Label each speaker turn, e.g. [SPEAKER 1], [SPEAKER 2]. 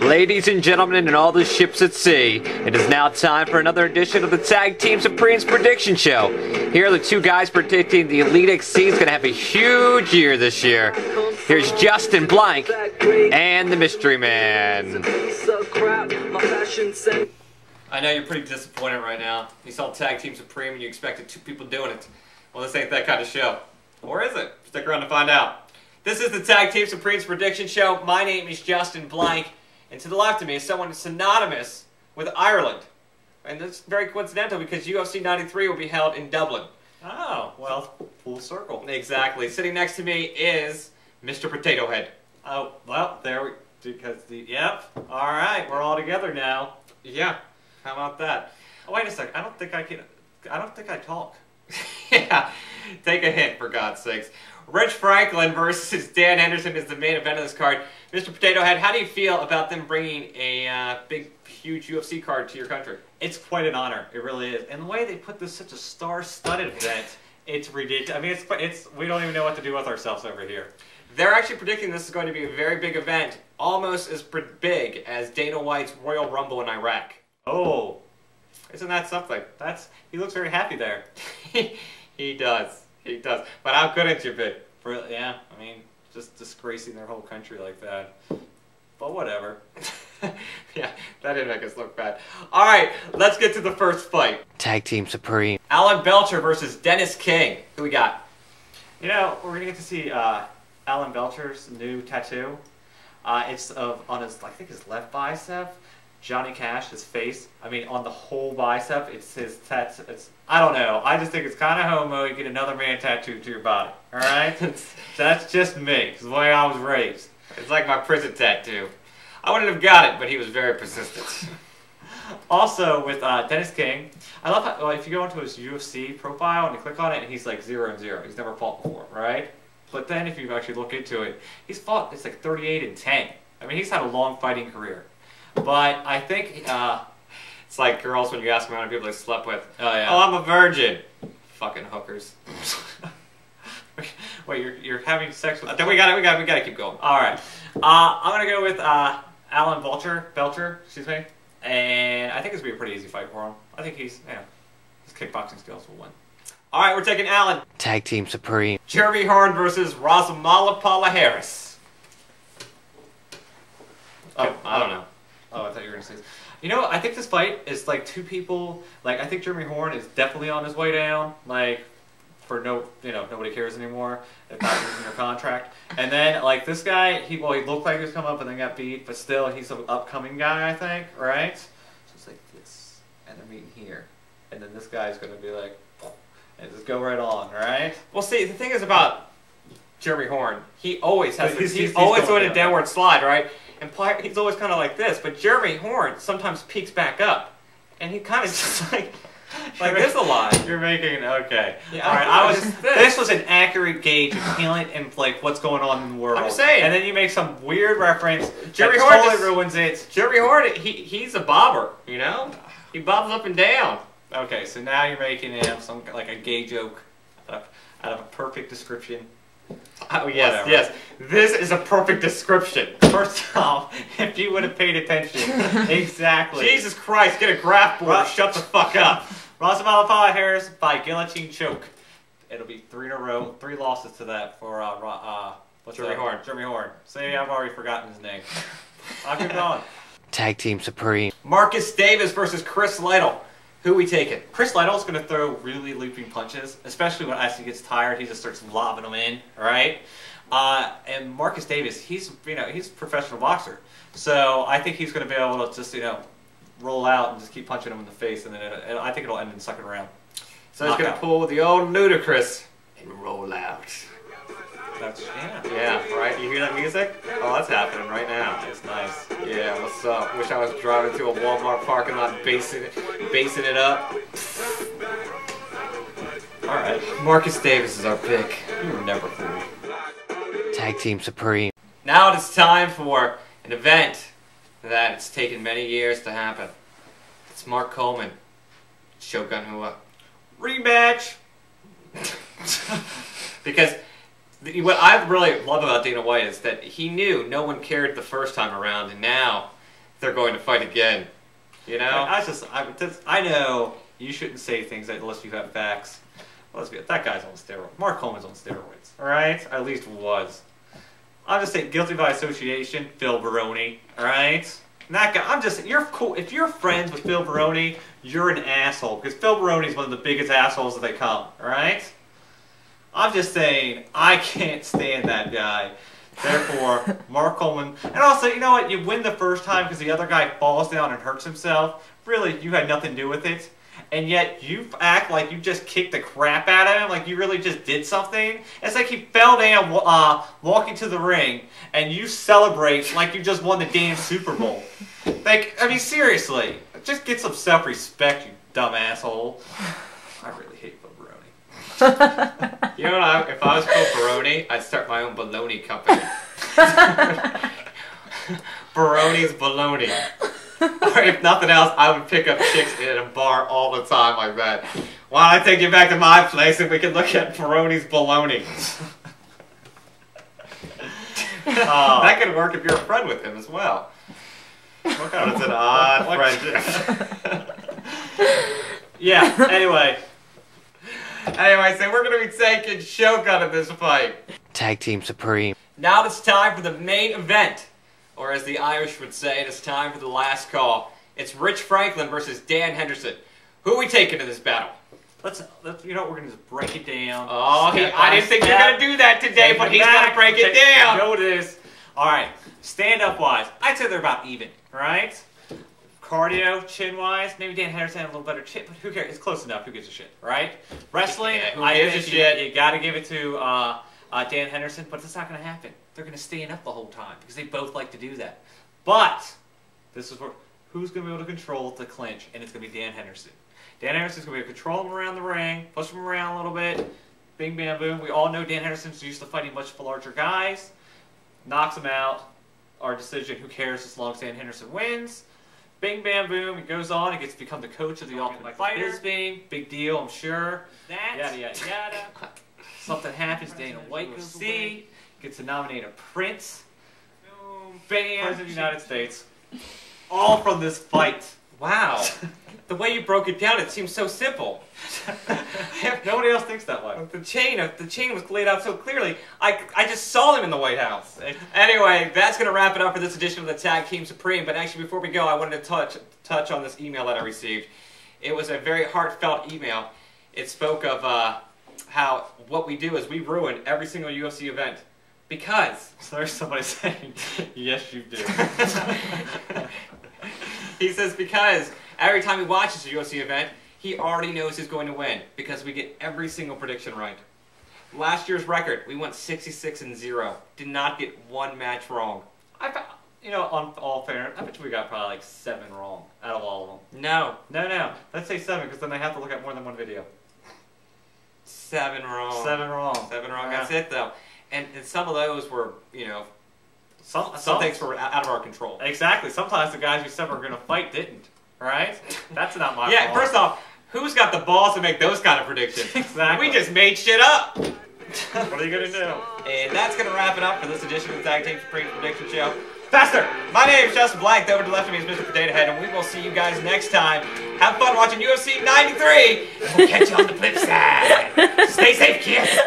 [SPEAKER 1] Ladies and gentlemen and all the ships at sea, it is now time for another edition of the Tag Team Supremes Prediction Show. Here are the two guys predicting the Elite XC is going to have a huge year this year. Here's Justin Blank and the Mystery Man. I know you're pretty disappointed right now. You saw Tag Team Supreme and you expected two people doing it. Well, this ain't that kind of show. Or is it? Stick around to find out. This is the Tag Team Supremes Prediction Show. My name is Justin Blank. And to the left of me is someone synonymous with Ireland. And that's very coincidental because UFC 93 will be held in Dublin.
[SPEAKER 2] Oh, well, full circle.
[SPEAKER 1] Exactly. Sitting next to me is Mr. Potato Head.
[SPEAKER 2] Oh, well, there we... Yep. All right, we're all together now.
[SPEAKER 1] Yeah. How about that?
[SPEAKER 2] Oh, wait a sec. I don't think I talk.
[SPEAKER 1] Yeah. Take a hint, for God's sakes. Rich Franklin versus Dan Henderson is the main event of this card. Mr. Potato Head, how do you feel about them bringing a big, huge UFC card to your country?
[SPEAKER 2] It's quite an honor. It really is. And the way they put this such a star-studded event, it's ridiculous. I mean, it's we don't even know what to do with ourselves over here.
[SPEAKER 1] They're actually predicting this is going to be a very big event, almost as big as Dana White's Royal Rumble in Iraq.
[SPEAKER 2] Oh,
[SPEAKER 1] isn't that something?
[SPEAKER 2] He looks very happy there.
[SPEAKER 1] He does. He does. But how couldn't you be?
[SPEAKER 2] Yeah, I mean, just disgracing their whole country like that. But whatever.
[SPEAKER 1] Yeah, that didn't make us look bad. Alright, let's get to the first fight. Tag Team Supreme. Alan Belcher versus Dennis Kang. Who we got?
[SPEAKER 2] You know, we're going to get to see Alan Belcher's new tattoo. It's on his, I think his left bicep. Johnny Cash, his face. I mean, on the whole bicep, it's his tattoo. I don't know. I just think it's kind of homo. You get another man tattooed to your body. All right? That's just me. It's the way I was raised.
[SPEAKER 1] It's like my prison tattoo. I wouldn't have got it, but he was very persistent.
[SPEAKER 2] Also, with Dennis Kang, I love how if you go into his UFC profile and you click on it, and he's like 0-0. He's never fought before, right? But then if you actually look into it, he's fought. It's like 38-10. I mean, he's had a long fighting career. But I think
[SPEAKER 1] it's like girls when you ask them how many people they slept with.
[SPEAKER 2] Oh yeah.
[SPEAKER 1] Oh, I'm a virgin. Fucking hookers.
[SPEAKER 2] Wait, you're having sex with?
[SPEAKER 1] Then we gotta keep going.
[SPEAKER 2] All right. I'm gonna go with Alan Belcher, excuse me, and I think it's gonna be a pretty easy fight for him. I think his kickboxing skills will win.
[SPEAKER 1] All right, we're taking Alan. Tag Team Supreme. Jeremy Horn versus Rousimar Palhares. Oh, I don't know.
[SPEAKER 2] Oh, I thought you were going to say this. You know, I think this fight is like two people. Like, I think Jeremy Horn is definitely on his way down. Like, for nobody cares anymore. If not losing their contract. And then, like, this guy, he looked like he was coming up and then got beat, but still, he's an upcoming guy, I think, right? So it's like this, and they're meeting here, and then this guy's going to be like, and just go right on, right?
[SPEAKER 1] Well, see, the thing is about Jeremy Horn, he always has. He's always doing a downward slide, right? And he's always kind of like this, but Jeremy Horn sometimes peaks back up, and he kind of just like this a lot.
[SPEAKER 2] You're making okay.
[SPEAKER 1] Yeah,
[SPEAKER 2] all right. This was an accurate gauge of talent and like what's going on in the world.
[SPEAKER 1] I'm saying.
[SPEAKER 2] And then you make some weird reference.
[SPEAKER 1] Jeremy Horn
[SPEAKER 2] totally ruins it.
[SPEAKER 1] Jeremy Horn, he's a bobber, you know. He bobs up and down.
[SPEAKER 2] Okay, so now you're making him like a gay joke out of a perfect description.
[SPEAKER 1] Oh, yes, whatever. Yes. This is a perfect description.
[SPEAKER 2] First off, if you would have paid attention. Exactly.
[SPEAKER 1] Jesus Christ, get a graph board. Shut the fuck up.
[SPEAKER 2] Rousimar Palhares by guillotine choke. It'll be 3 in a row. 3 losses to that for
[SPEAKER 1] Jeremy Horn.
[SPEAKER 2] Jeremy Horn. See, I've already forgotten his name. I'll keep going. Tag Team Supreme.
[SPEAKER 1] Marcus Davis versus Chris Lytle. Who we taking?
[SPEAKER 2] Chris Lytle's going to throw really leaping punches, especially when as he gets tired, he just starts lobbing them in, right? And Marcus Davis, he's a professional boxer, so I think he's going to be able to just roll out and just keep punching him in the face, and then I think it'll end in the second round.
[SPEAKER 1] So he's going to pull the old ludicrous and roll out. Yeah, right? You hear that music? Oh, that's happening right now.
[SPEAKER 2] It's nice.
[SPEAKER 1] Yeah, what's up? Wish I was driving through a Walmart parking lot basing it up.
[SPEAKER 2] Alright.
[SPEAKER 1] Marcus Davis is our pick. You were never fooled. Tag Team Supreme. Now it is time for an event that it's taken many years to happen. It's Mark Coleman. Shogun Hua.
[SPEAKER 2] Rematch!
[SPEAKER 1] Because what I really love about Dana White is that he knew no one cared the first time around, and now they're going to fight again. You know?
[SPEAKER 2] I know you shouldn't say things unless you have facts. Let's be that guy's on steroids. Mark Coleman's on steroids. All right, or at least was. I'm just saying, guilty by association, Phil Baroni. All right, and that guy. You're cool. If you're friends with Phil Baroni, you're an asshole because Phil Baroni is one of the biggest assholes that they come. All right. I'm just saying, I can't stand that guy. Therefore, Mark Coleman. And also, you know what? You win the first time because the other guy falls down and hurts himself. Really, you had nothing to do with it. And yet, you act like you just kicked the crap out of him, like you really just did something. It's like he fell down walking to the ring, and you celebrate like you just won the damn Super Bowl. Like, I mean, seriously. Just get some self-respect, you dumb asshole. I really hate Phil Baroni.
[SPEAKER 1] You know what? If I was Phil Baroni, I'd start my own bologna company. Baroni's Bologna. Or if nothing else, I would pick up chicks in a bar all the time like that. Why don't I take you back to my place and we can look at Baroni's Bologna? That could work if you're a friend with him as well.
[SPEAKER 2] What kind
[SPEAKER 1] It's an odd friendship.
[SPEAKER 2] Yeah, anyway.
[SPEAKER 1] Anyway, so we're going to be taking Shogun in this fight.
[SPEAKER 3] Tag Team Supreme.
[SPEAKER 1] Now it's time for the main event. Or as the Irish would say, it's time for the last call. It's Rich Franklin versus Dan Henderson. Who are we taking in this battle?
[SPEAKER 2] Let's you know what, we're going to just break it down.
[SPEAKER 1] Oh, I didn't think you were going to do that today, but he's going to break it down.
[SPEAKER 2] Know what it is. Alright, stand-up wise, I'd say they're about even, right? Cardio, chin-wise, maybe Dan Henderson had a little better chin, but who cares? It's close enough. Who gives a shit, right? Wrestling,
[SPEAKER 1] Yeah, who gives a shit?
[SPEAKER 2] You got to give it to Dan Henderson, but it's not going to happen. They're going to stand up the whole time because they both like to do that. But this is where who's going to be able to control the clinch, and it's going to be Dan Henderson. Dan Henderson's going to be able to control him around the ring, push him around a little bit, bing, bam, boom. We all know Dan Henderson's used to fighting much larger guys. Knocks him out. Our decision, who cares as long as Dan Henderson wins. Bing, bam, boom. He goes on. He gets to become the coach of the Ultimate Fighter. Big deal, I'm sure. Yada, yada, yada. Something happens. Dana White goes away. Gets to nominate a prince. Boom, bam. President of the United States. All from this fight.
[SPEAKER 1] Wow. The way you broke it down, it seems so simple.
[SPEAKER 2] Nobody else thinks that way.
[SPEAKER 1] The chain was laid out so clearly. I just saw them in the White House. Anyway, that's going to wrap it up for this edition of the Tag Team Supreme. But actually, before we go, I wanted to touch on this email that I received. It was a very heartfelt email. It spoke of how what we do is we ruin every single UFC event. Because...
[SPEAKER 2] So there's somebody saying, yes, you do.
[SPEAKER 1] He says because every time he watches a UFC event, he already knows who's going to win because we get every single prediction right. Last year's record, we went 66-0. Did not get one match wrong.
[SPEAKER 2] You know, on all fairness, I bet we got probably like 7 wrong out of all of them.
[SPEAKER 1] No.
[SPEAKER 2] No. Let's say 7 because then they have to look at more than one video.
[SPEAKER 1] 7 wrong.
[SPEAKER 2] 7 wrong.
[SPEAKER 1] 7 wrong.
[SPEAKER 2] Yeah.
[SPEAKER 1] That's it, though. And some of those were, you know, some things were out of our control.
[SPEAKER 2] Exactly. Sometimes the guys we said were going to fight didn't. Right? That's not my fault.
[SPEAKER 1] Yeah, first off, who's got the balls to make those kind of predictions?
[SPEAKER 2] Exactly.
[SPEAKER 1] We just made shit up.
[SPEAKER 2] What are you going to do?
[SPEAKER 1] And that's going to wrap it up for this edition of the Tag Team Supreme Prediction Show. Faster! My name is Justin Black. Over to the left of me is Mr. Potato Head, and we will see you guys next time. Have fun watching UFC 93, and we'll catch you on the flip side. Stay safe, kids!